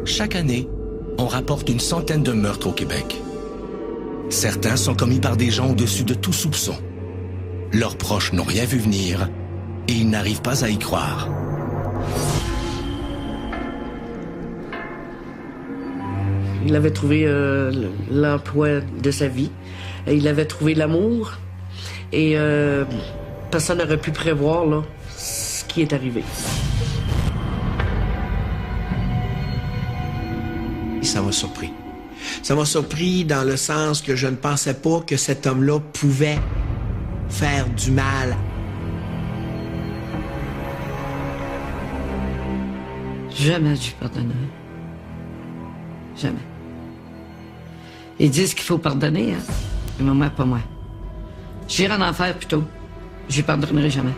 Chaque année, on rapporte une centaine de meurtres au Québec. Certains sont commis par des gens au-dessus de tout soupçon. Leurs proches n'ont rien vu venir et ils n'arrivent pas à y croire. Il avait trouvé l'emploi de sa vie. Il avait trouvé l'amour. Et personne n'aurait pu prévoir là, ce qui est arrivé. Ça m'a surpris. Ça m'a surpris dans le sens que je ne pensais pas que cet homme-là pouvait faire du mal. Jamais je pardonnerai. Jamais. Ils disent qu'il faut pardonner, hein? Mais moi, pas moi. J'irai en enfer plutôt. Je lui pardonnerai jamais.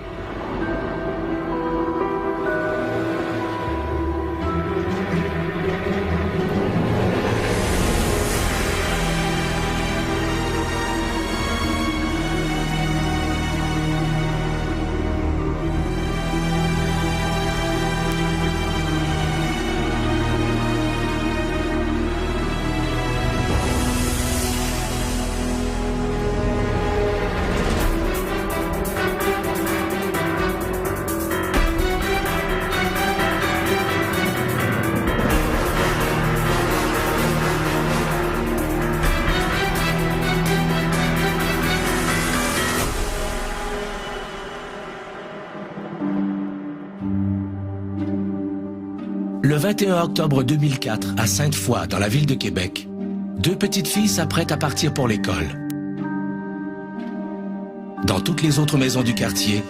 Le 21 octobre 2004, à Sainte-Foy, dans la ville de Québec, deux petites filles s'apprêtent à partir pour l'école. Dans toutes les autres maisons du quartier,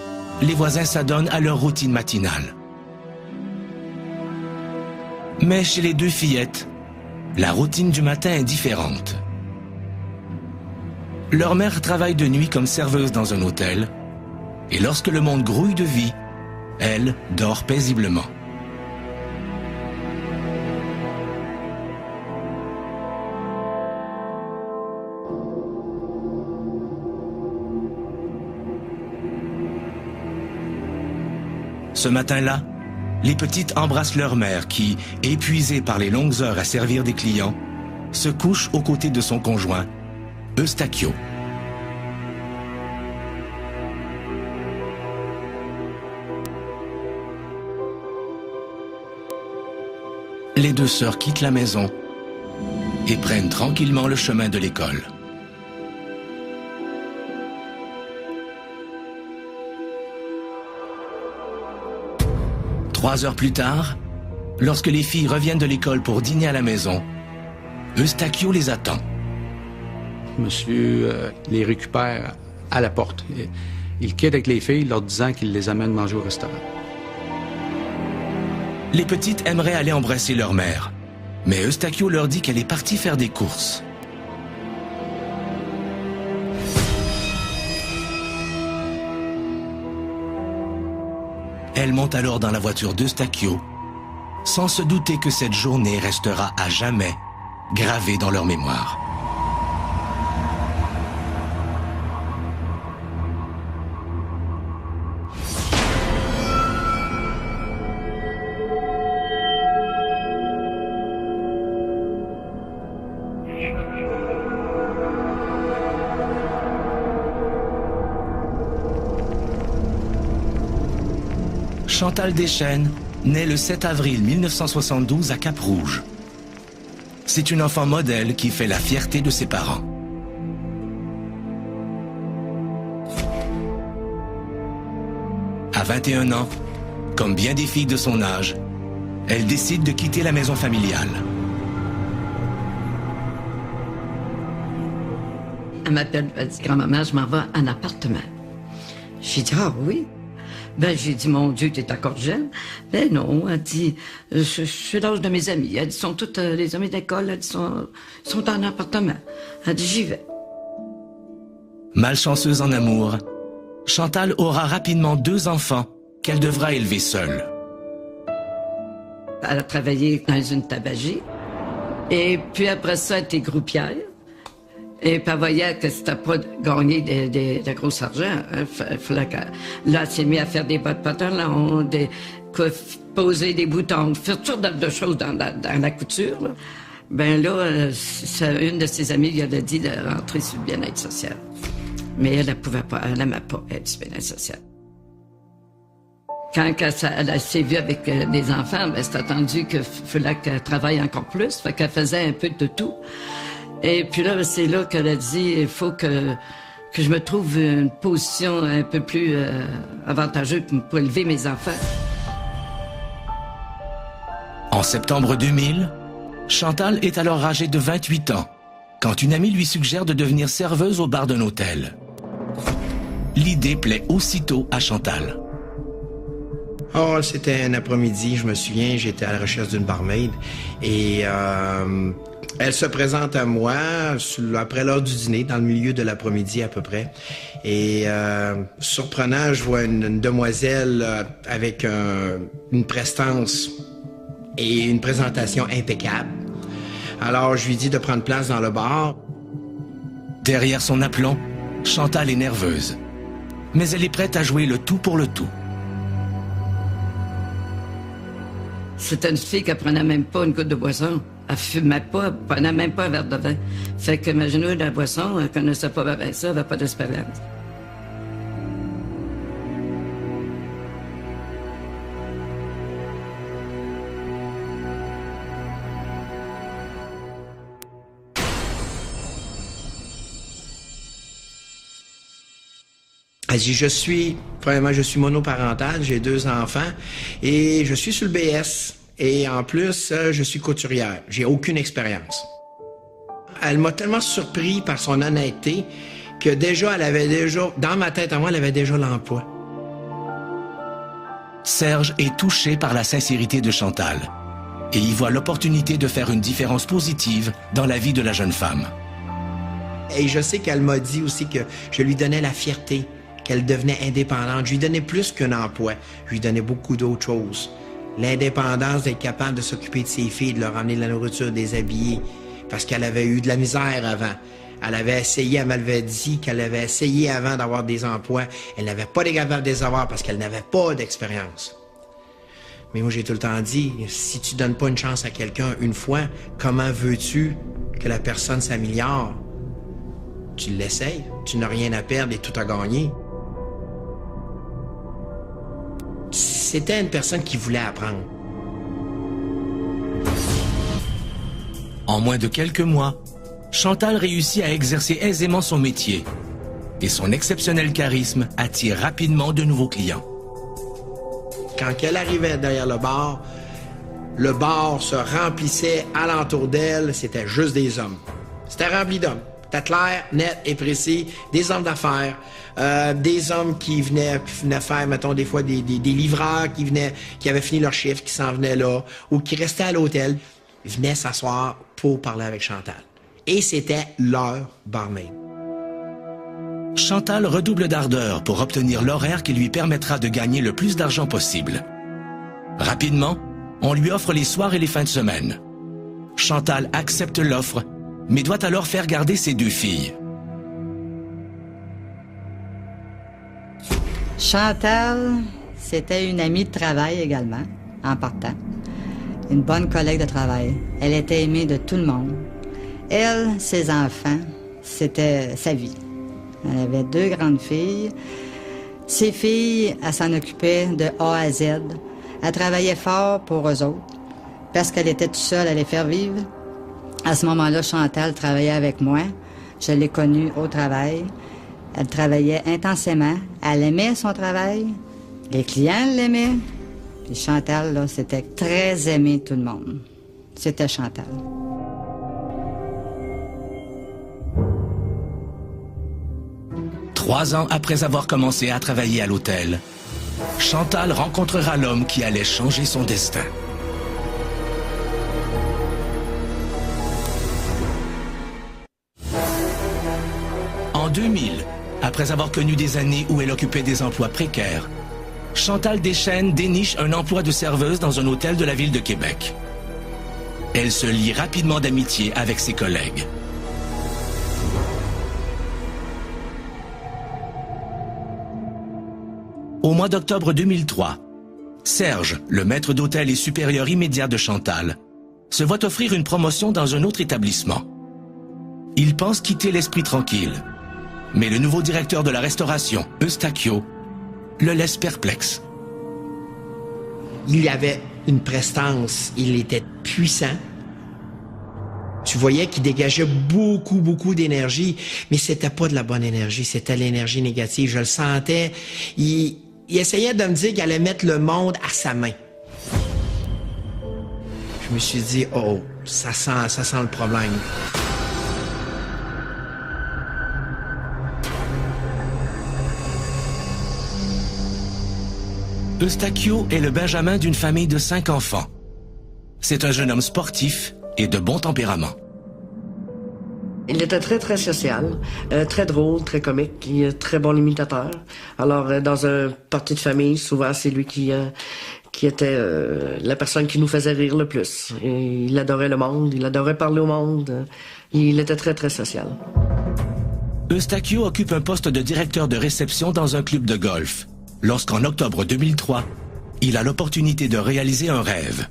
les voisins s'adonnent à leur routine matinale. Mais chez les deux fillettes, la routine du matin est différente. Leur mère travaille de nuit comme serveuse dans un hôtel, et lorsque le monde grouille de vie, elle dort paisiblement. Ce matin-là, les petites embrassent leur mère qui, épuisée par les longues heures à servir des clients, se couche aux côtés de son conjoint, Eustachio. Les deux sœurs quittent la maison et prennent tranquillement le chemin de l'école. Trois heures plus tard, lorsque les filles reviennent de l'école pour dîner à la maison, Eustachio les attend. Monsieur les récupère à la porte. Il quitte avec les filles, leur disant qu'il les amène manger au restaurant. Les petites aimeraient aller embrasser leur mère, mais Eustachio leur dit qu'elle est partie faire des courses. Elle monte alors dans la voiture d'Eustachio, sans se douter que cette journée restera à jamais gravée dans leur mémoire. Chantal Deschênes naît le 7 avril 1972 à Cap-Rouge. C'est une enfant modèle qui fait la fierté de ses parents. À 21 ans, comme bien des filles de son âge, elle décide de quitter la maison familiale. Elle m'appelle, elle dit, grand-maman, je m'en vais en appartement. J'ai dit, ah oui? Ben, j'ai dit, mon Dieu, t'es encore jeune. Ben non, elle dit, je suis l'âge de mes amis. Elle dit, sont toutes les amis d'école, elle dit, sont en appartement. Elle dit, j'y vais. Malchanceuse en amour, Chantal aura rapidement 2 enfants qu'elle devra élever seule. Elle a travaillé dans une tabagie. Et puis après ça, elle était groupière. Et puis elle voyait que c'était pas de gagner de gros argent. Il fallait que... Là, elle s'est mise à faire des bottes pantalons, poser des boutons, faire toutes sortes de choses dans la couture. Là. Ben là, une de ses amies lui avait dit de rentrer sur le bien-être social. Mais elle ne pouvait pas, elle n'aimait pas être sur le bien-être social. Quand elle s'est vue avec des enfants, ben, c'est attendu qu'il fallait qu'elle travaille encore plus. Fait qu'elle faisait un peu de tout. Et puis là, c'est là qu'elle a dit, il faut que je me trouve une position un peu plus avantageuse pour élever mes enfants. En septembre 2000, Chantal est alors âgée de 28 ans, quand une amie lui suggère de devenir serveuse au bar d'un hôtel. L'idée plaît aussitôt à Chantal. Oh, c'était un après-midi, je me souviens, j'étais à la recherche d'une barmaid et elle se présente à moi après l'heure du dîner, dans le milieu de l'après-midi à peu près. Et surprenant, je vois une demoiselle avec une prestance et une présentation impeccable. Alors, je lui dis de prendre place dans le bar. Derrière son aplomb, Chantal est nerveuse. Mais elle est prête à jouer le tout pour le tout. C'était une fille qui prenait même pas une goutte de boisson. Elle fumait pas, elle prenait même pas un verre de vin. Fait que, imaginez, la boisson, elle connaissait pas bien ça, elle n'avait pas d'expérience. Elle dit, je suis monoparental, j'ai 2 enfants et je suis sur le BS. Et en plus, je suis couturière. J'ai aucune expérience. Elle m'a tellement surpris par son honnêteté que déjà, dans ma tête à moi, elle avait déjà l'emploi. Serge est touché par la sincérité de Chantal et y voit l'opportunité de faire une différence positive dans la vie de la jeune femme. Et je sais qu'elle m'a dit aussi que je lui donnais la fierté, qu'elle devenait indépendante. Je lui donnais plus qu'un emploi. Je lui donnais beaucoup d'autres choses. L'indépendance d'être capable de s'occuper de ses filles, de leur amener de la nourriture, de les habiller. Parce qu'elle avait eu de la misère avant. Elle avait essayé, elle m'avait dit qu'elle avait essayé avant d'avoir des emplois. Elle n'avait pas été capable de les avoir parce qu'elle n'avait pas d'expérience. Mais moi, j'ai tout le temps dit, si tu donnes pas une chance à quelqu'un une fois, comment veux-tu que la personne s'améliore? Tu l'essayes, tu n'as rien à perdre et tout à gagner. C'était une personne qui voulait apprendre. En moins de quelques mois, Chantal réussit à exercer aisément son métier et son exceptionnel charisme attire rapidement de nouveaux clients. Quand elle arrivait derrière le bar se remplissait alentour d'elle, c'était juste des hommes. C'était rempli d'hommes. C'était clair, net et précis, des hommes d'affaires, des hommes qui venaient faire, mettons, des fois des livreurs qui avaient fini leur chiffre, qui s'en venaient là, ou qui restaient à l'hôtel, venaient s'asseoir pour parler avec Chantal. Et c'était leur barmaid. Chantal redouble d'ardeur pour obtenir l'horaire qui lui permettra de gagner le plus d'argent possible. Rapidement, on lui offre les soirs et les fins de semaine. Chantal accepte l'offre, mais doit alors faire garder ses 2 filles. Chantal, c'était une amie de travail également, en partant. Une bonne collègue de travail. Elle était aimée de tout le monde. Elle, ses enfants, c'était sa vie. Elle avait 2 grandes filles. Ses filles, elle s'en occupait de A à Z. Elle travaillait fort pour eux autres, parce qu'elle était toute seule à les faire vivre. À ce moment-là, Chantal travaillait avec moi. Je l'ai connue au travail. Elle travaillait intensément. Elle aimait son travail. Les clients l'aimaient. Puis Chantal, là, c'était très aimé tout le monde. C'était Chantal. Trois ans après avoir commencé à travailler à l'hôtel, Chantal rencontrera l'homme qui allait changer son destin. En 2000, après avoir connu des années où elle occupait des emplois précaires, Chantal Deschênes déniche un emploi de serveuse dans un hôtel de la ville de Québec. Elle se lie rapidement d'amitié avec ses collègues. Au mois d'octobre 2003, Serge, le maître d'hôtel et supérieur immédiat de Chantal, se voit offrir une promotion dans un autre établissement. Il pense quitter l'esprit tranquille, mais le nouveau directeur de la restauration, Eustachio, le laisse perplexe. Il avait une prestance, il était puissant. Tu voyais qu'il dégageait beaucoup d'énergie, mais c'était pas de la bonne énergie, c'était l'énergie négative. Je le sentais. Il essayait de me dire qu'il allait mettre le monde à sa main. Je me suis dit, oh, ça sent le problème. Eustachio est le benjamin d'une famille de 5 enfants. C'est un jeune homme sportif et de bon tempérament. Il était très social, très drôle, très comique, très bon imitateur. Alors, dans un party de famille, souvent, c'est lui qui était la personne qui nous faisait rire le plus. Et il adorait le monde, il adorait parler au monde. Il était très social. Eustachio occupe un poste de directeur de réception dans un club de golf, lorsqu'en octobre 2003, il a l'opportunité de réaliser un rêve.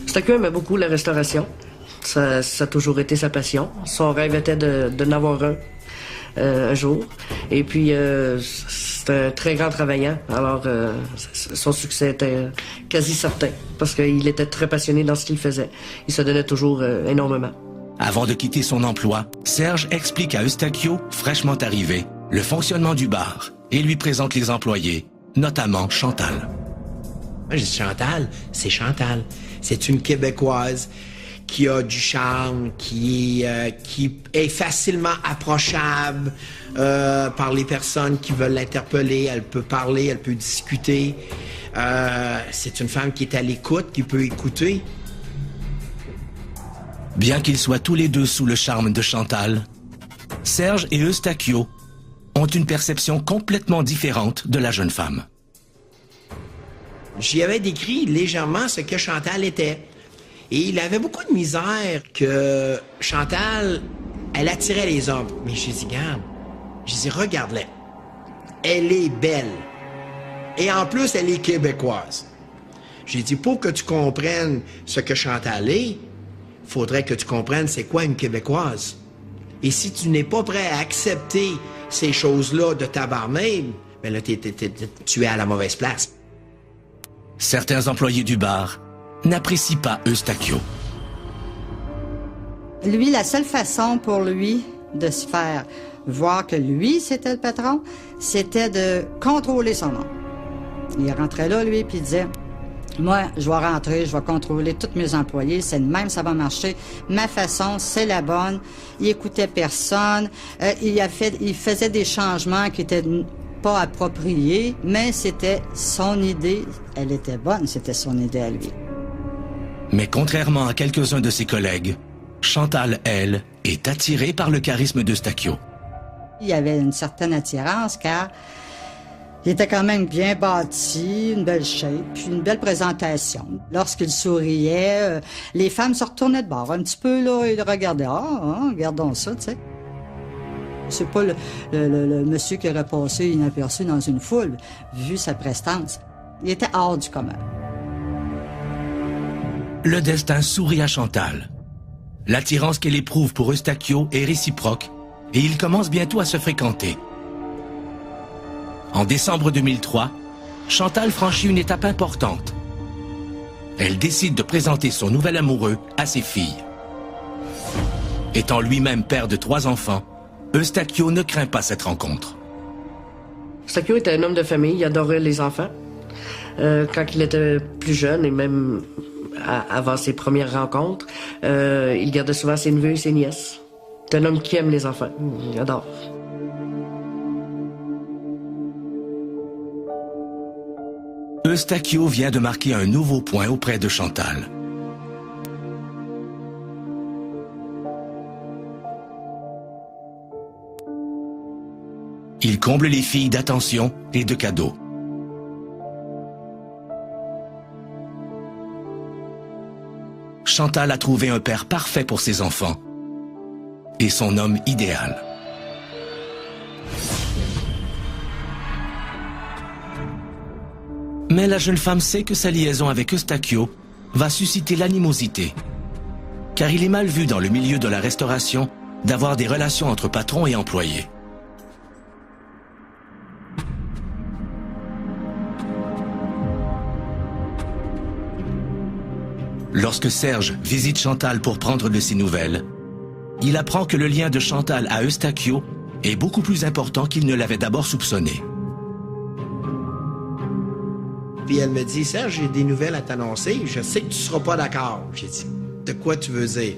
Eustachio aimait beaucoup la restauration. Ça a toujours été sa passion. Son rêve était de n'avoir un jour. Et puis, c'est un très grand travaillant. Alors, son succès était quasi certain parce qu'il était très passionné dans ce qu'il faisait. Il se donnait toujours énormément. Avant de quitter son emploi, Serge explique à Eustachio, fraîchement arrivé, le fonctionnement du bar et lui présente les employés, notamment Chantal. Moi, j'ai dit Chantal, c'est Chantal. C'est une Québécoise qui a du charme, qui est facilement approchable par les personnes qui veulent l'interpeller. Elle peut parler, elle peut discuter. C'est une femme qui est à l'écoute, qui peut écouter. Bien qu'ils soient tous les deux sous le charme de Chantal, Serge et Eustachio ont une perception complètement différente de la jeune femme. J'y avais décrit légèrement ce que Chantal était. Et il avait beaucoup de misère que Chantal, elle attirait les hommes. Mais j'ai dit, regarde-la. Elle est belle. Et en plus, elle est québécoise. J'ai dit, pour que tu comprennes ce que Chantal est, il faudrait que tu comprennes c'est quoi une Québécoise. Et si tu n'es pas prêt à accepter ces choses-là de ta barmaid, ben là, tu es à la mauvaise place. Certains employés du bar n'apprécie pas Eustachio. Lui, la seule façon pour lui de se faire voir que lui, c'était le patron, c'était de contrôler son nom. Il rentrait là, lui, puis il disait, moi, je vais rentrer, je vais contrôler tous mes employés, c'est de même, ça va marcher. Ma façon, c'est la bonne. Il écoutait personne. Il faisait des changements qui étaient pas appropriés, mais c'était son idée. Elle était bonne, c'était son idée à lui. Mais contrairement à quelques-uns de ses collègues, Chantal, elle, est attirée par le charisme d'Eustachio. Il y avait une certaine attirance car il était quand même bien bâti, une belle shape, puis une belle présentation. Lorsqu'il souriait, les femmes se retournaient de bord un petit peu, là, et le regardaient. Regardons ça, tu sais. C'est pas le monsieur qui aurait passé inaperçu dans une foule, vu sa prestance. Il était hors du commun. Le destin sourit à Chantal. L'attirance qu'elle éprouve pour Eustachio est réciproque et ils commencent bientôt à se fréquenter. En décembre 2003, Chantal franchit une étape importante. Elle décide de présenter son nouvel amoureux à ses filles. Étant lui-même père de 3 enfants, Eustachio ne craint pas cette rencontre. Eustachio était un homme de famille, il adorait les enfants. Quand il était plus jeune et même avant ses premières rencontres, il gardait souvent ses neveux et ses nièces. C'est un homme qui aime les enfants, il adore. Eustachio vient de marquer un nouveau point auprès de Chantal. Il comble les filles d'attention et de cadeaux. Chantal a trouvé un père parfait pour ses enfants et son homme idéal. Mais la jeune femme sait que sa liaison avec Eustachio va susciter l'animosité. Car il est mal vu dans le milieu de la restauration d'avoir des relations entre patrons et employés. Lorsque Serge visite Chantal pour prendre de ses nouvelles, il apprend que le lien de Chantal à Eustachio est beaucoup plus important qu'il ne l'avait d'abord soupçonné. Puis elle me dit, Serge, j'ai des nouvelles à t'annoncer. Je sais que tu seras pas d'accord. J'ai dit, de quoi tu veux dire?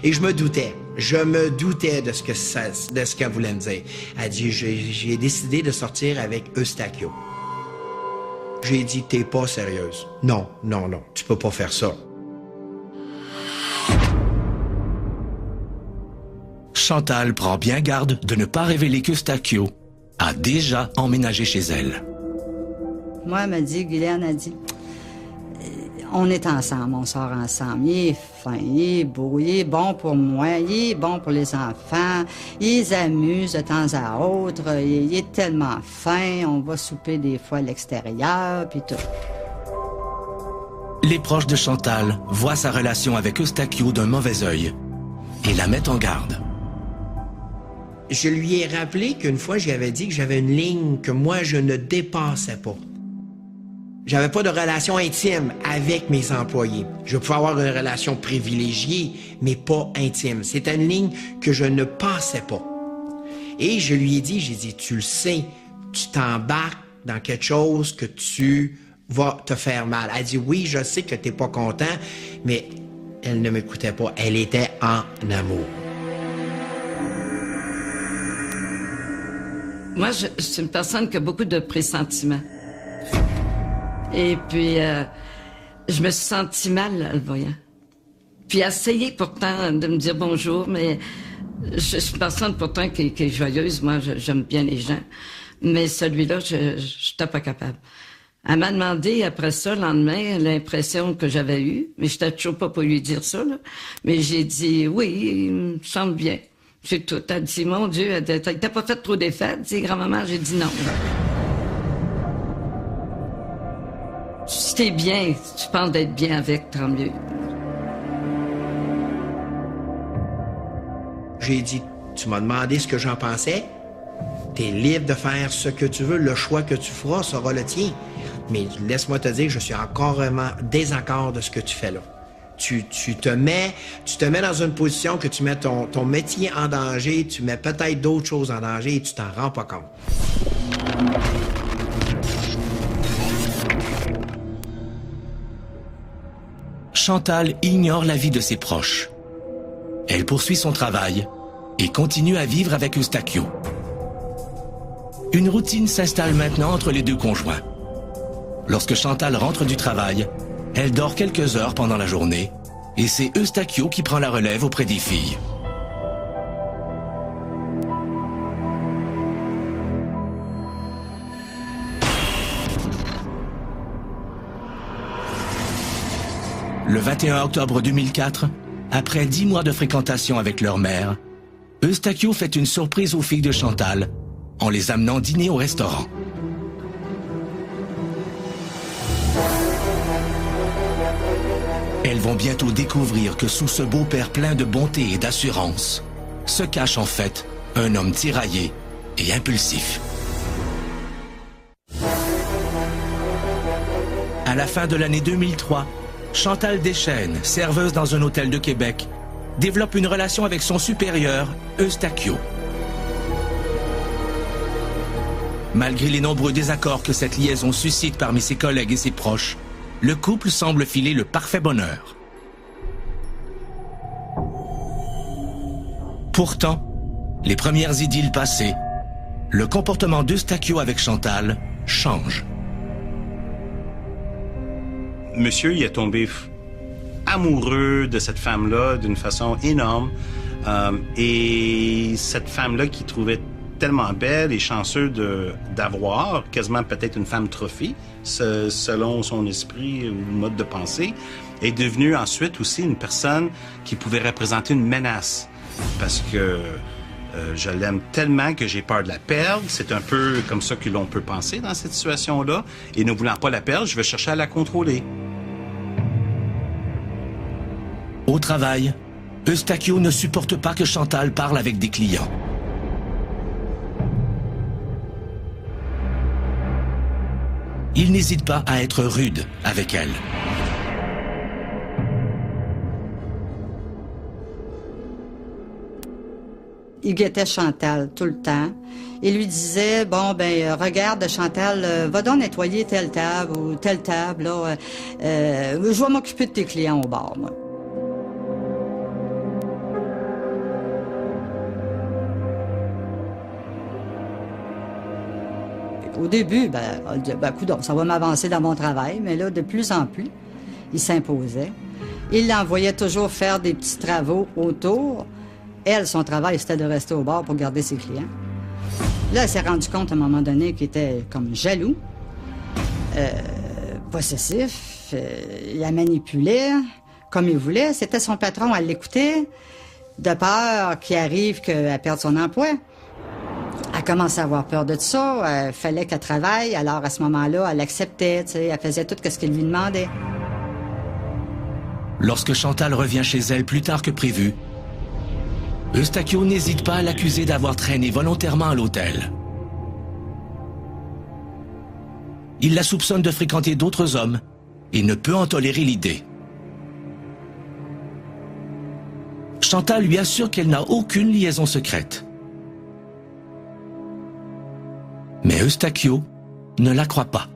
Et je me doutais. Je me doutais de ce qu'elle voulait me dire. Elle dit, j'ai décidé de sortir avec Eustachio. J'ai dit, t'es pas sérieuse. Non, non, non, tu peux pas faire ça. Chantal prend bien garde de ne pas révéler qu'Eustachio a déjà emménagé chez elle. Moi, elle m'a dit, Guylaine a dit, on est ensemble, on sort ensemble. Il est fin, il est beau, il est bon pour moi, il est bon pour les enfants, il les amuse de temps à autre, il est tellement fin, on va souper des fois à l'extérieur, puis tout. Les proches de Chantal voient sa relation avec Eustachio d'un mauvais œil et la mettent en garde. Je lui ai rappelé qu'une fois, j'avais dit que j'avais une ligne que moi, je ne dépassais pas. J'avais pas de relation intime avec mes employés. Je pouvais avoir une relation privilégiée, mais pas intime. C'était une ligne que je ne passais pas. Et je lui ai dit, j'ai dit, tu le sais, tu t'embarques dans quelque chose que tu vas te faire mal. Elle dit, oui, je sais que t'es pas content, mais elle ne m'écoutait pas. Elle était en amour. Moi, je suis une personne qui a beaucoup de pressentiments. Et puis, je me suis sentie mal, le voyant. Puis, essayé pourtant de me dire bonjour, mais je suis une personne pourtant qui est joyeuse. Moi, j'aime bien les gens. Mais celui-là, je n'étais pas capable. Elle m'a demandé, après ça, le lendemain, l'impression que j'avais eue. Mais je n'étais toujours pas pour lui dire ça, là. Mais j'ai dit, oui, il me semble bien. C'est tout. Elle dit, mon Dieu, t'as pas fait trop d'effets? Elle dit, grand-maman, j'ai dit non. Si t'es bien, si tu penses d'être bien avec, tant mieux. J'ai dit, tu m'as demandé ce que j'en pensais. T'es libre de faire ce que tu veux. Le choix que tu feras sera le tien. Mais laisse-moi te dire que je suis encore vraiment désaccord de ce que tu fais là. Tu te mets dans une position que tu mets ton métier en danger, tu mets peut-être d'autres choses en danger et tu t'en rends pas compte. Chantal ignore la vie de ses proches. Elle poursuit son travail et continue à vivre avec Eustachio. Une routine s'installe maintenant entre les deux conjoints. Lorsque Chantal rentre du travail, elle dort quelques heures pendant la journée et c'est Eustachio qui prend la relève auprès des filles. Le 21 octobre 2004, après 10 mois de fréquentation avec leur mère, Eustachio fait une surprise aux filles de Chantal en les amenant dîner au restaurant. Elles vont bientôt découvrir que sous ce beau-père plein de bonté et d'assurance se cache en fait un homme tiraillé et impulsif. À la fin de l'année 2003, Chantal Deschênes, serveuse dans un hôtel de Québec, développe une relation avec son supérieur, Eustachio. Malgré les nombreux désaccords que cette liaison suscite parmi ses collègues et ses proches, le couple semble filer le parfait bonheur. Pourtant, les premières idylles passées, le comportement d'Eustachio avec Chantal change. Monsieur, il est tombé amoureux de cette femme-là d'une façon énorme. Et cette femme-là qu'il trouvait tellement belle et chanceux d'avoir, quasiment peut-être une femme trophée, selon son esprit ou mode de pensée, est devenue ensuite aussi une personne qui pouvait représenter une menace. Parce que Je l'aime tellement que j'ai peur de la perdre. C'est un peu comme ça que l'on peut penser dans cette situation-là. Et ne voulant pas la perdre, je vais chercher à la contrôler. Au travail, Eustachio ne supporte pas que Chantal parle avec des clients. Il n'hésite pas à être rude avec elle. Il guettait Chantal tout le temps. Il lui disait, bon, ben regarde, Chantal, va donc nettoyer telle table ou telle table, là. Je vais m'occuper de tes clients au bar, moi. Au début, on dit, coudonc, ça va m'avancer dans mon travail, mais là, de plus en plus, il s'imposait. Il l'envoyait toujours faire des petits travaux autour. Elle, son travail, c'était de rester au bar pour garder ses clients. Là, elle s'est rendu compte à un moment donné qu'il était comme jaloux, possessif, il la manipulait comme il voulait. C'était son patron, elle l'écoutait, de peur qu'il arrive qu'elle perde son emploi. Elle commençait à avoir peur de ça, il fallait qu'elle travaille, alors à ce moment-là, elle acceptait, elle faisait tout ce qu'il lui demandait. Lorsque Chantal revient chez elle plus tard que prévu, Eustachio n'hésite pas à l'accuser d'avoir traîné volontairement à l'hôtel. Il la soupçonne de fréquenter d'autres hommes et ne peut en tolérer l'idée. Chantal lui assure qu'elle n'a aucune liaison secrète. Mais Eustachio ne la croit pas.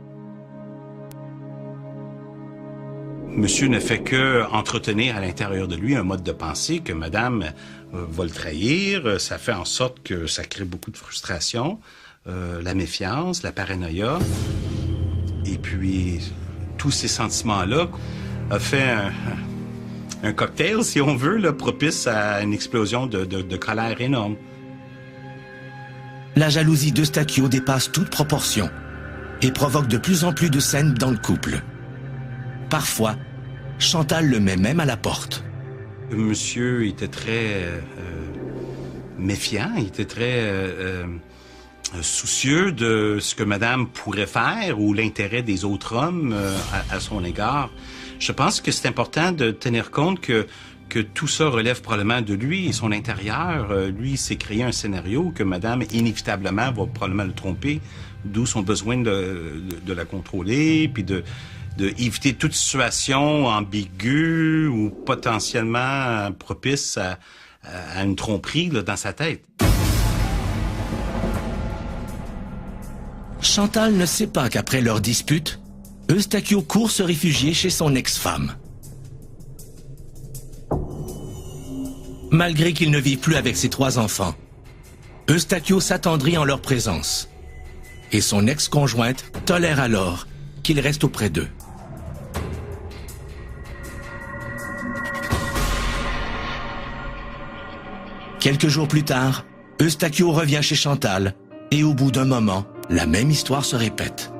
Monsieur ne fait que entretenir à l'intérieur de lui un mode de pensée que madame va le trahir. Ça fait en sorte que ça crée beaucoup de frustration, la méfiance, la paranoïa. Et puis, tous ces sentiments-là a fait un cocktail, si on veut, là, propice à une explosion de colère énorme. La jalousie d'Eustachio dépasse toute proportion et provoque de plus en plus de scènes dans le couple. Parfois, Chantal le met même à la porte. Monsieur était très méfiant, il était très soucieux de ce que madame pourrait faire ou l'intérêt des autres hommes à son égard. Je pense que c'est important de tenir compte que tout ça relève probablement de lui et son intérieur. Lui, il s'est créé un scénario que madame, inévitablement, va probablement le tromper, d'où son besoin de la contrôler, puis de éviter toute situation ambiguë ou potentiellement propice à une tromperie là, dans sa tête. Chantal ne sait pas qu'après leur dispute, Eustachio court se réfugier chez son ex-femme. Malgré qu'il ne vive plus avec ses 3 enfants, Eustachio s'attendrit en leur présence. Et son ex-conjointe tolère alors qu'il reste auprès d'eux. Quelques jours plus tard, Eustachio revient chez Chantal et au bout d'un moment, la même histoire se répète.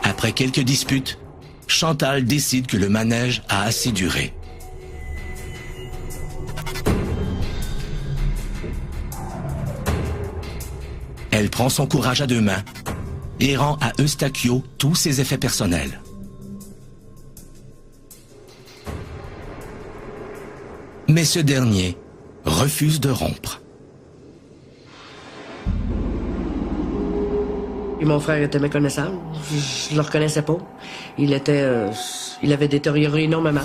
Après quelques disputes, Chantal décide que le manège a assez duré. Elle prend son courage à 2 mains et rend à Eustachio tous ses effets personnels. Mais ce dernier refuse de rompre. Et mon frère était méconnaissable. Je le reconnaissais pas. Il avait détérioré énormément.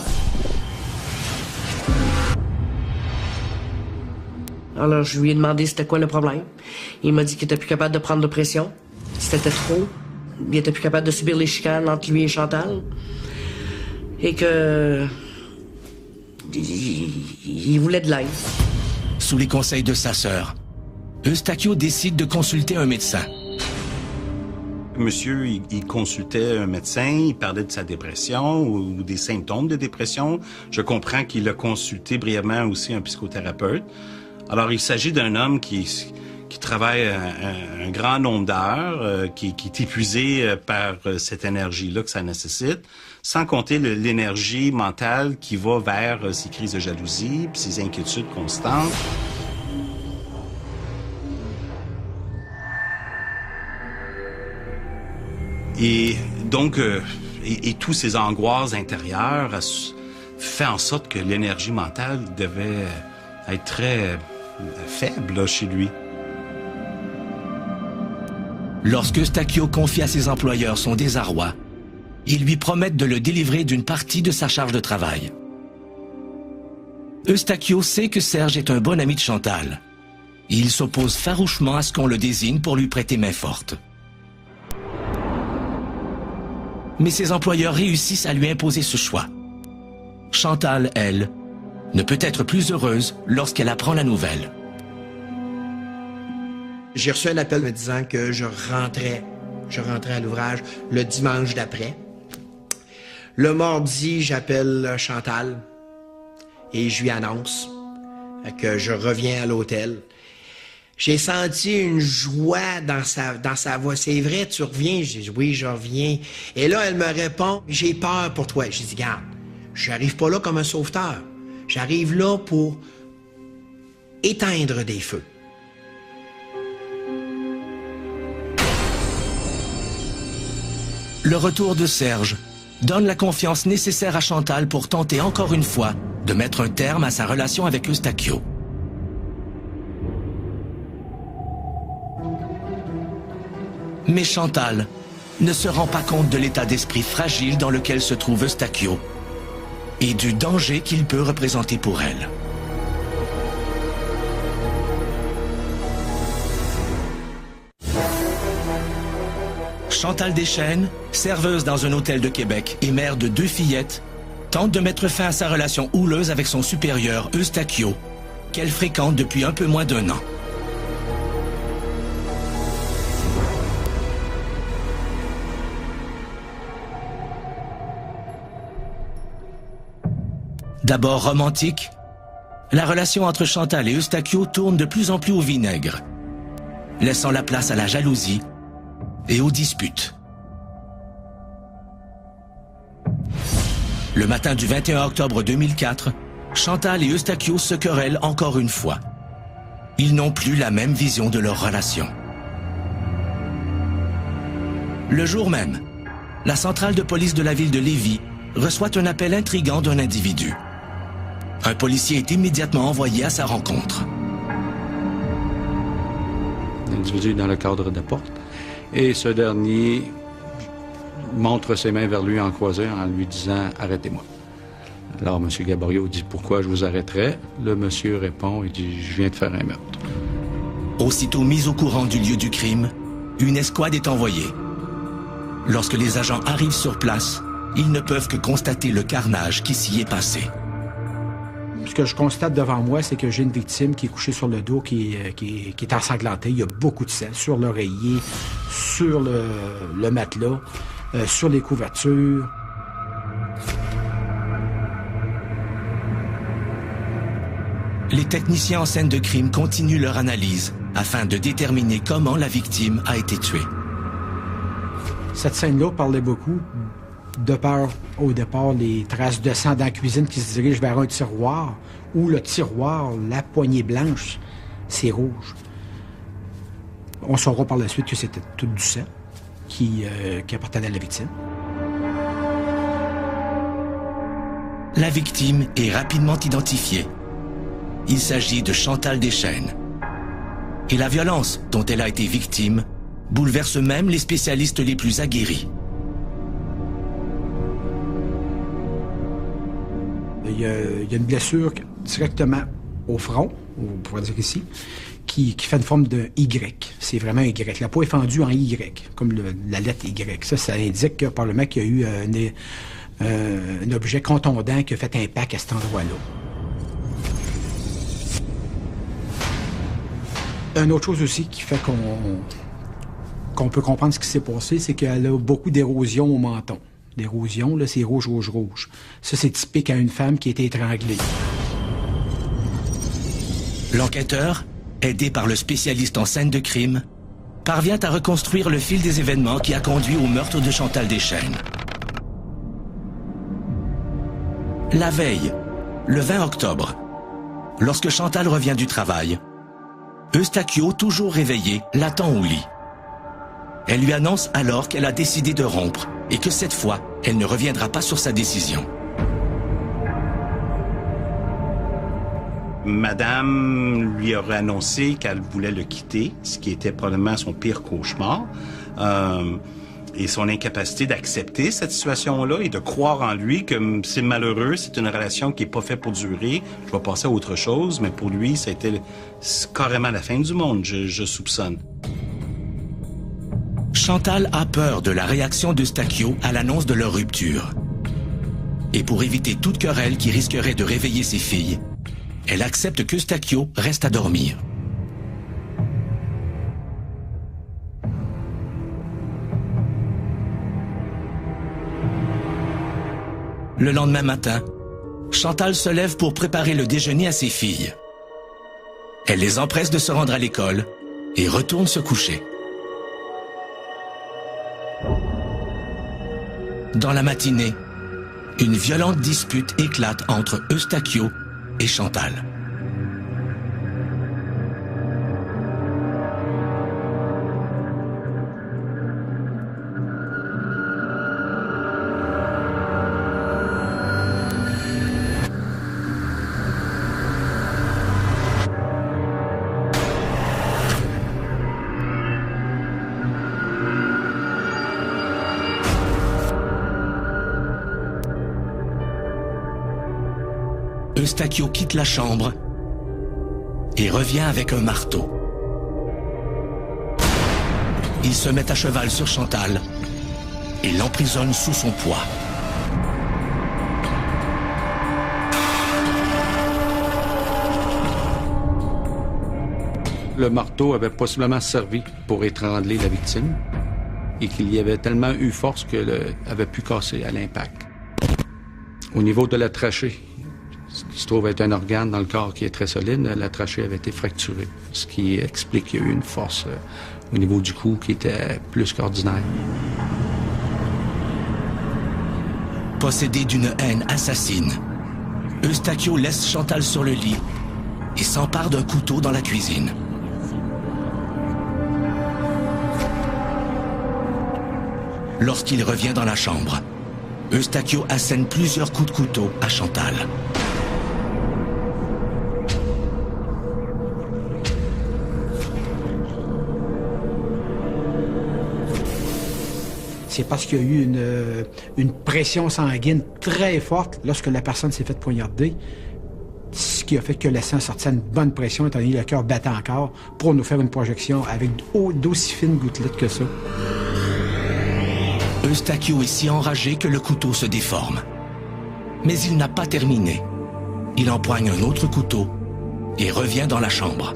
Alors, je lui ai demandé c'était quoi le problème. Il m'a dit qu'il était plus capable de prendre de pression. C'était trop. Il était plus capable de subir les chicanes entre lui et Chantal. Et que... il voulait de l'aide. Sous les conseils de sa sœur, Eustachio décide de consulter un médecin. Monsieur, il consultait un médecin, il parlait de sa dépression ou des symptômes de dépression. Je comprends qu'il a consulté brièvement aussi un psychothérapeute. Alors, il s'agit d'un homme qui qui travaille un grand nombre d'heures, qui est épuisé par cette énergie-là que ça nécessite, sans compter l'énergie mentale qui va vers ces crises de jalousie, puis ces inquiétudes constantes. Et donc, et tous ces angoisses intérieures fait en sorte que l'énergie mentale devait être très faible là, chez lui. Lorsque Eustachio confie à ses employeurs son désarroi, ils lui promettent de le délivrer d'une partie de sa charge de travail. Eustachio sait que Serge est un bon ami de Chantal. Il s'oppose farouchement à ce qu'on le désigne pour lui prêter main forte. Mais ses employeurs réussissent à lui imposer ce choix. Chantal, elle, ne peut être plus heureuse lorsqu'elle apprend la nouvelle. J'ai reçu un appel me disant que je rentrais à l'ouvrage le dimanche d'après. Le mardi, j'appelle Chantal et je lui annonce que je reviens à l'hôtel. J'ai senti une joie dans sa voix. C'est vrai, tu reviens? J'ai dit, oui, je reviens. Et là, elle me répond, j'ai peur pour toi. J'ai dit, garde, j'arrive pas là comme un sauveteur. J'arrive là pour éteindre des feux. Le retour de Serge donne la confiance nécessaire à Chantal pour tenter encore une fois de mettre un terme à sa relation avec Eustachio. Mais Chantal ne se rend pas compte de l'état d'esprit fragile dans lequel se trouve Eustachio et du danger qu'il peut représenter pour elle. Chantal Deschênes, serveuse dans un hôtel de Québec et mère de 2 fillettes, tente de mettre fin à sa relation houleuse avec son supérieur Eustachio, qu'elle fréquente depuis un peu moins d'1 an. D'abord romantique, la relation entre Chantal et Eustachio tourne de plus en plus au vinaigre, laissant la place à la jalousie et aux disputes. Le matin du 21 octobre 2004, Chantal et Eustachio se querellent encore une fois. Ils n'ont plus la même vision de leur relation. Le jour même, la centrale de police de la ville de Lévis reçoit un appel intrigant d'un individu. Un policier est immédiatement envoyé à sa rencontre. L'individu est dans le cadre de la porte et ce dernier montre ses mains vers lui en croisé en lui disant « Arrêtez-moi ». Alors M. Gaborio dit « Pourquoi je vous arrêterais ?» Le monsieur répond et dit « Je viens de faire un meurtre ». Aussitôt mis au courant du lieu du crime, une escouade est envoyée. Lorsque les agents arrivent sur place, ils ne peuvent que constater le carnage qui s'y est passé. Ce que je constate devant moi, c'est que j'ai une victime qui est couchée sur le dos, qui est ensanglantée. Il y a beaucoup de sang sur l'oreiller, sur le matelas, sur les couvertures. Les techniciens en scène de crime continuent leur analyse afin de déterminer comment la victime a été tuée. Cette scène-là parlait beaucoup, de par, au départ, les traces de sang dans la cuisine qui se dirigent vers un tiroir, où le tiroir, la poignée blanche, c'est rouge. On saura par la suite que c'était tout du sang qui appartenait à la victime. La victime est rapidement identifiée. Il s'agit de Chantal Deschênes. Et la violence dont elle a été victime bouleverse même les spécialistes les plus aguerris. Il y a une blessure directement au front, on pourrait dire ici, qui fait une forme de Y. C'est vraiment un Y. La peau est fendue en Y, comme la lettre Y. Ça indique que, probablement qu'il y a eu un objet contondant qui a fait impact à cet endroit-là. Une autre chose aussi qui fait qu'on peut comprendre ce qui s'est passé, c'est qu'elle a beaucoup d'érosion au menton. L'érosion, là, c'est rouge, rouge, rouge. Ça, c'est typique à une femme qui a été étranglée. L'enquêteur aidé par le spécialiste en scène de crime, parvient à reconstruire le fil des événements qui a conduit au meurtre de Chantal Deschênes. La veille, le 20 octobre, lorsque Chantal revient du travail, Eustachio, toujours réveillé, l'attend au lit. Elle lui annonce alors qu'elle a décidé de rompre et que cette fois, elle ne reviendra pas sur sa décision. Madame lui aurait annoncé qu'elle voulait le quitter, ce qui était probablement son pire cauchemar. Et son incapacité d'accepter cette situation-là et de croire en lui que c'est malheureux, c'est une relation qui n'est pas faite pour durer, je vais passer à autre chose, mais pour lui, ça a été carrément la fin du monde, je soupçonne. Chantal a peur de la réaction d'Eustachio à l'annonce de leur rupture. Et pour éviter toute querelle qui risquerait de réveiller ses filles, elle accepte qu'Eustachio reste à dormir. Le lendemain matin, Chantal se lève pour préparer le déjeuner à ses filles. Elle les empresse de se rendre à l'école et retourne se coucher. Dans la matinée, une violente dispute éclate entre Eustachio et Chantal. Eustachio quitte la chambre et revient avec un marteau. Il se met à cheval sur Chantal et l'emprisonne sous son poids. Le marteau avait possiblement servi pour étrangler la victime et qu'il y avait tellement eu force qu'elle avait pu casser à l'impact. Au niveau de la trachée, ce qui se trouve être un organe dans le corps qui est très solide, la trachée avait été fracturée, ce qui explique qu'il y a eu une force au niveau du cou qui était plus qu'ordinaire. Possédé d'une haine assassine, Eustachio laisse Chantal sur le lit et s'empare d'un couteau dans la cuisine. Lorsqu'il revient dans la chambre, Eustachio assène plusieurs coups de couteau à Chantal. C'est parce qu'il y a eu une pression sanguine très forte lorsque la personne s'est faite poignarder, ce qui a fait que le sang sortait à une bonne pression, étant donné que le cœur battait encore, pour nous faire une projection avec d'aussi fines gouttelettes que ça. Eustachio est si enragé que le couteau se déforme. Mais il n'a pas terminé. Il empoigne un autre couteau et revient dans la chambre.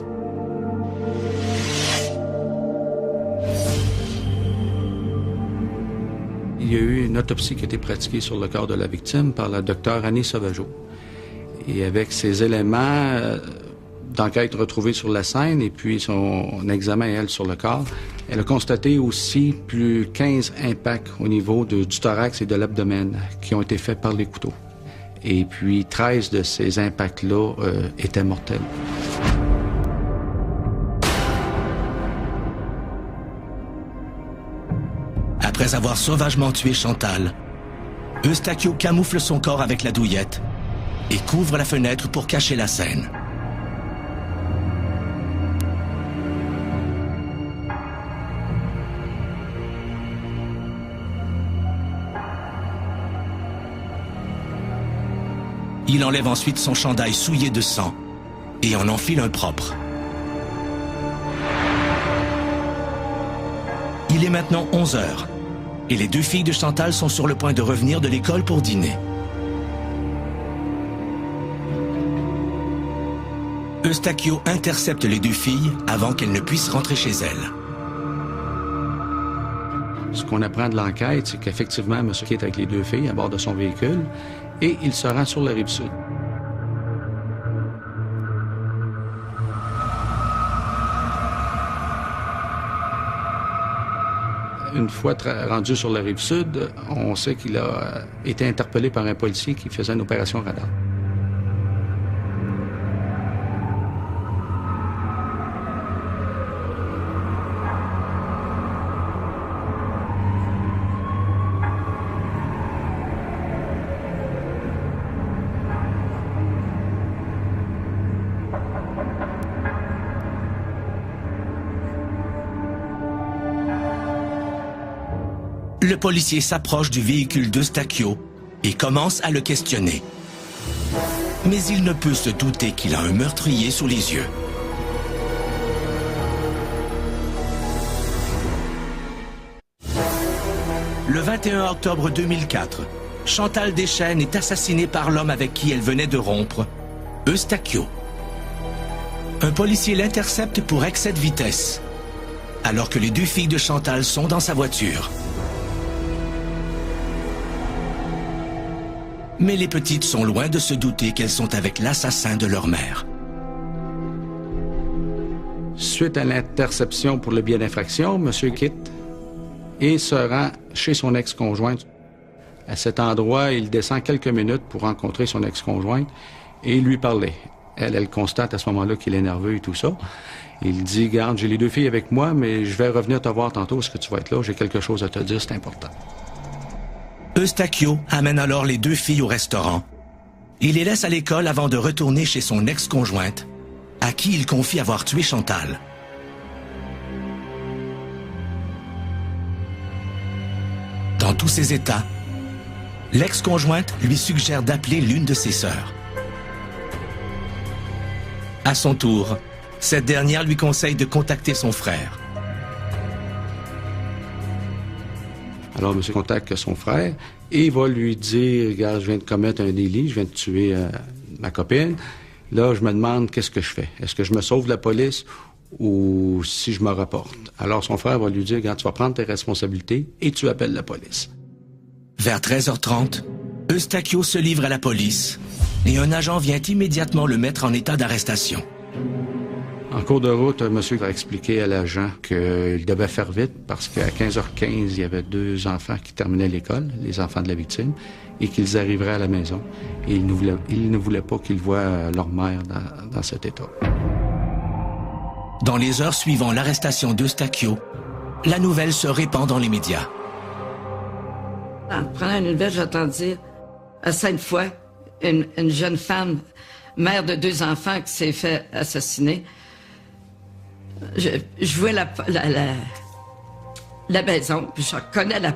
Il y a eu une autopsie qui a été pratiquée sur le corps de la victime par la docteure Annie Sauvageau. Et avec ces éléments d'enquête retrouvés sur la scène et puis son examen, elle, sur le corps, elle a constaté aussi plus 15 impacts au niveau du thorax et de l'abdomen qui ont été faits par les couteaux. Et puis 13 de ces impacts-là étaient mortels. Après avoir sauvagement tué Chantal, Eustachio camoufle son corps avec la douillette et couvre la fenêtre pour cacher la scène. Il enlève ensuite son chandail souillé de sang et en enfile un propre. Il est maintenant 11 heures et les deux filles de Chantal sont sur le point de revenir de l'école pour dîner. Eustachio intercepte les deux filles avant qu'elles ne puissent rentrer chez elles. Ce qu'on apprend de l'enquête, c'est qu'effectivement, M. qui est avec les deux filles à bord de son véhicule et il se rend sur la Rive-Sud. une fois rendu sur la rive sud, on sait qu'il a été interpellé par un policier qui faisait une opération radar. Le policier s'approche du véhicule d'Eustachio et commence à le questionner. Mais il ne peut se douter qu'il a un meurtrier sous les yeux. Le 21 octobre 2004, Chantal Deschênes est assassinée par l'homme avec qui elle venait de rompre, Eustachio. Un policier l'intercepte pour excès de vitesse, alors que les deux filles de Chantal sont dans sa voiture. Mais les petites sont loin de se douter qu'elles sont avec l'assassin de leur mère. Suite à l'interception pour le biais d'infraction, M. quitte et se rend chez son ex-conjointe. À cet endroit, il descend quelques minutes pour rencontrer son ex-conjointe et lui parler. Elle constate à ce moment-là qu'il est nerveux et tout ça. Il dit, garde, j'ai les deux filles avec moi, mais je vais revenir te voir tantôt, est-ce que tu vas être là? J'ai quelque chose à te dire, c'est important. Eustachio amène alors les deux filles au restaurant. Il les laisse à l'école avant de retourner chez son ex-conjointe, à qui il confie avoir tué Chantal. Dans tous ces états, l'ex-conjointe lui suggère d'appeler l'une de ses sœurs. À son tour, cette dernière lui conseille de contacter son frère. Alors, monsieur contacte son frère et il va lui dire, regarde, je viens de commettre un délit, je viens de tuer ma copine. Là, je me demande qu'est-ce que je fais. Est-ce que je me sauve de la police ou si je me rapporte? Alors, son frère va lui dire, regarde, tu vas prendre tes responsabilités et tu appelles la police. Vers 13h30, Eustachio se livre à la police et un agent vient immédiatement le mettre en état d'arrestation. En cours de route, monsieur va expliquer à l'agent qu'il devait faire vite parce qu'à 15h15, il y avait deux enfants qui terminaient l'école, les enfants de la victime, et qu'ils arriveraient à la maison. Et il ne voulait pas qu'ils voient leur mère dans cet état. Dans les heures suivant l'arrestation d'Eustachio, la nouvelle se répand dans les médias. En prenant une nouvelle, j'entends dire à Sainte-Foy, une jeune femme, mère de deux enfants qui s'est fait assassiner. Je vois la maison, puis je reconnais la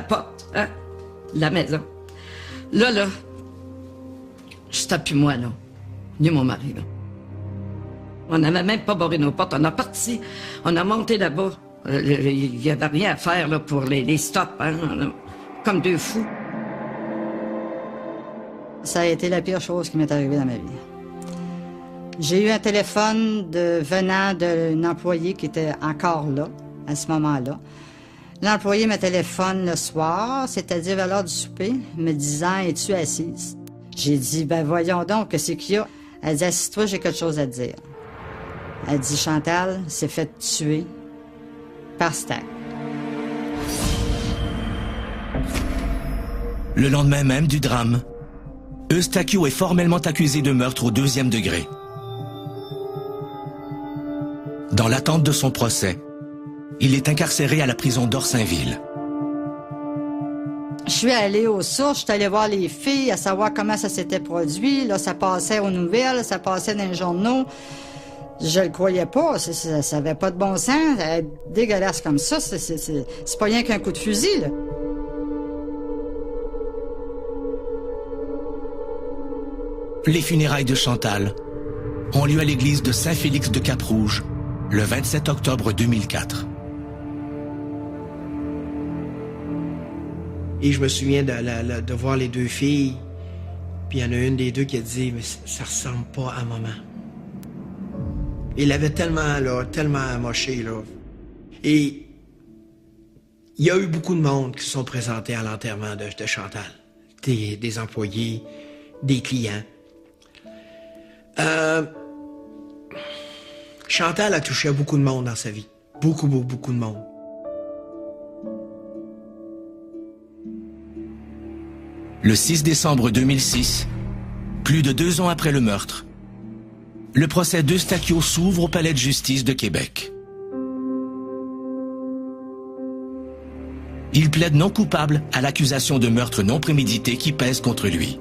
porte, hein, la maison. Là, je tape plus moi, là, ni mon mari, là. On n'avait même pas barré nos portes, on a parti, on a monté là-bas. Il n'y avait rien à faire là, pour les stops, hein, comme deux fous. Ça a été la pire chose qui m'est arrivée dans ma vie. J'ai eu un téléphone venant d'un employé qui était encore là, à ce moment-là. L'employé me téléphone le soir, c'est-à-dire à l'heure du souper, me disant « Es-tu assise? » J'ai dit « Ben voyons donc, qu'est-ce qu'il y a? » Elle dit « Assis-toi, j'ai quelque chose à te dire. » Elle dit « Chantal s'est fait tuer par Stack. » Le lendemain même du drame, Eustachio est formellement accusé de meurtre au 2e degré. Dans l'attente de son procès, il est incarcéré à la prison d'Orsainville. Je suis allée aux sources, je suis allée voir les filles, à savoir comment ça s'était produit. Là, ça passait aux nouvelles, ça passait dans les journaux. Je le croyais pas, ça avait pas de bon sens. Être dégueulasse comme ça, c'est pas rien qu'un coup de fusil, là. Les funérailles de Chantal ont lieu à l'église de Saint-Félix de Cap-Rouge, le 27 octobre 2004. Et je me souviens de voir les deux filles, puis il y en a une des deux qui a dit « Mais ça ressemble pas à maman. » Il avait tellement amoché, là. Et il y a eu beaucoup de monde qui se sont présentés à l'enterrement de Chantal. Des employés, des clients. Chantal a touché à beaucoup de monde dans sa vie. Beaucoup de monde. Le 6 décembre 2006, plus de 2 ans après le meurtre, le procès d'Eustachio s'ouvre au Palais de justice de Québec. Il plaide non coupable à l'accusation de meurtre non prémédité qui pèse contre lui.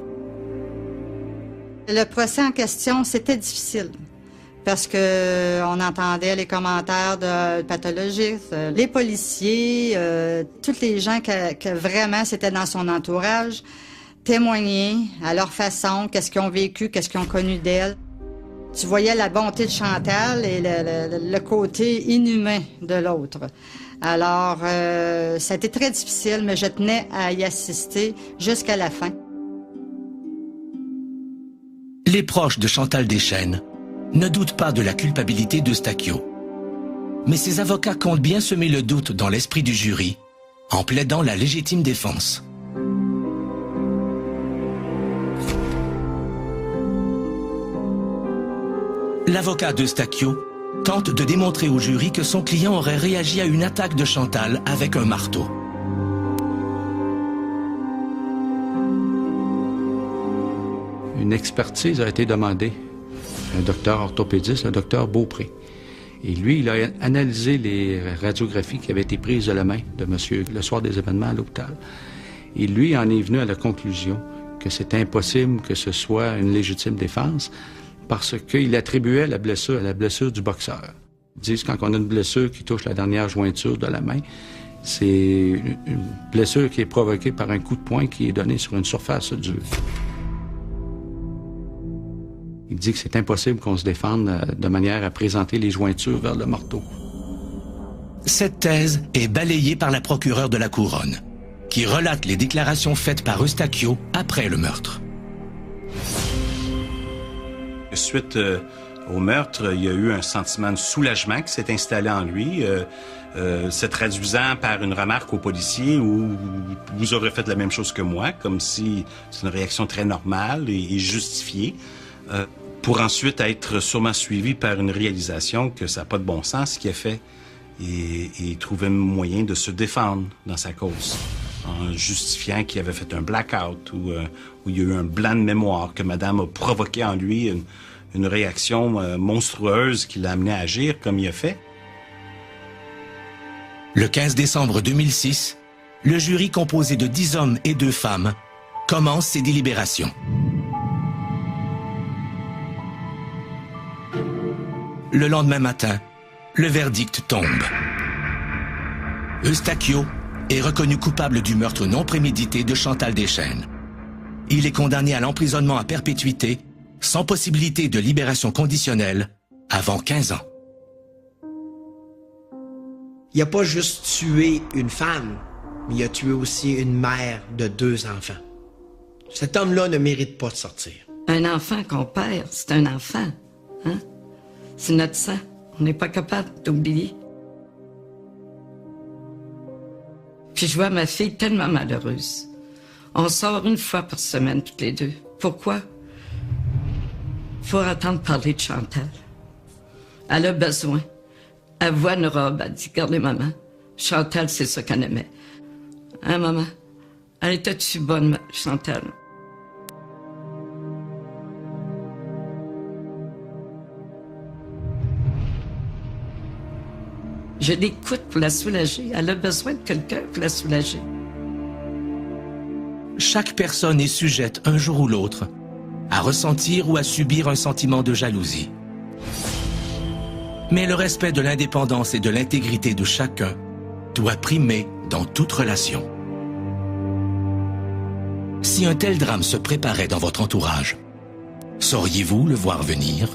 Le procès en question, c'était difficile parce que on entendait les commentaires de pathologistes, les policiers, tous les gens que vraiment c'était dans son entourage, témoigner à leur façon, qu'est-ce qu'ils ont vécu, qu'est-ce qu'ils ont connu d'elle. Tu voyais la bonté de Chantal et le côté inhumain de l'autre. Alors, ça a été très difficile, mais je tenais à y assister jusqu'à la fin. Les proches de Chantal Deschênes ne doutent pas de la culpabilité d'Eustachio. Mais ses avocats comptent bien semer le doute dans l'esprit du jury en plaidant la légitime défense. L'avocat d'Eustachio tente de démontrer au jury que son client aurait réagi à une attaque de Chantal avec un marteau. Une expertise a été demandée. Un docteur orthopédiste, le docteur Beaupré. Et lui, il a analysé les radiographies qui avaient été prises de la main de monsieur le soir des événements à l'hôpital. Et lui en est venu à la conclusion que c'est impossible que ce soit une légitime défense parce qu'il attribuait la blessure à la blessure du boxeur. Ils disent que quand on a une blessure qui touche la dernière jointure de la main, c'est une blessure qui est provoquée par un coup de poing qui est donné sur une surface dure. Il dit que c'est impossible qu'on se défende de manière à présenter les jointures vers le marteau. Cette thèse est balayée par la procureure de la Couronne, qui relate les déclarations faites par Eustachio après le meurtre. Suite au meurtre, il y a eu un sentiment de soulagement qui s'est installé en lui, se traduisant par une remarque aux policiers où vous aurez fait la même chose que moi, comme si c'est une réaction très normale et justifiée, pour ensuite être sûrement suivi par une réalisation que ça n'a pas de bon sens ce qu'il a fait et trouver un moyen de se défendre dans sa cause, en justifiant qu'il avait fait un blackout ou il y a eu un blanc de mémoire, que madame a provoqué en lui une réaction monstrueuse qui l'a amené à agir comme il a fait. Le 15 décembre 2006, le jury composé de 10 hommes et 2 femmes commence ses délibérations. Le lendemain matin, le verdict tombe. Eustachio est reconnu coupable du meurtre non prémédité de Chantal Deschênes. Il est condamné à l'emprisonnement à perpétuité, sans possibilité de libération conditionnelle, avant 15 ans. Il n'a pas juste tué une femme, mais il a tué aussi une mère de 2 enfants. Cet homme-là ne mérite pas de sortir. Un enfant qu'on perd, c'est un enfant, hein? C'est notre sang. On n'est pas capable d'oublier. Puis je vois ma fille tellement malheureuse. On sort 1 fois par semaine, toutes les 2. Pourquoi? Faut entendre parler de Chantal. Elle a besoin. Elle voit une robe, elle dit, regardez maman, Chantal, c'est ça qu'elle aimait. Hein, maman? Elle était-tu bonne, Chantal? Je l'écoute pour la soulager. Elle a besoin de quelqu'un pour la soulager. Chaque personne est sujette, un jour ou l'autre, à ressentir ou à subir un sentiment de jalousie. Mais le respect de l'indépendance et de l'intégrité de chacun doit primer dans toute relation. Si un tel drame se préparait dans votre entourage, sauriez-vous le voir venir ?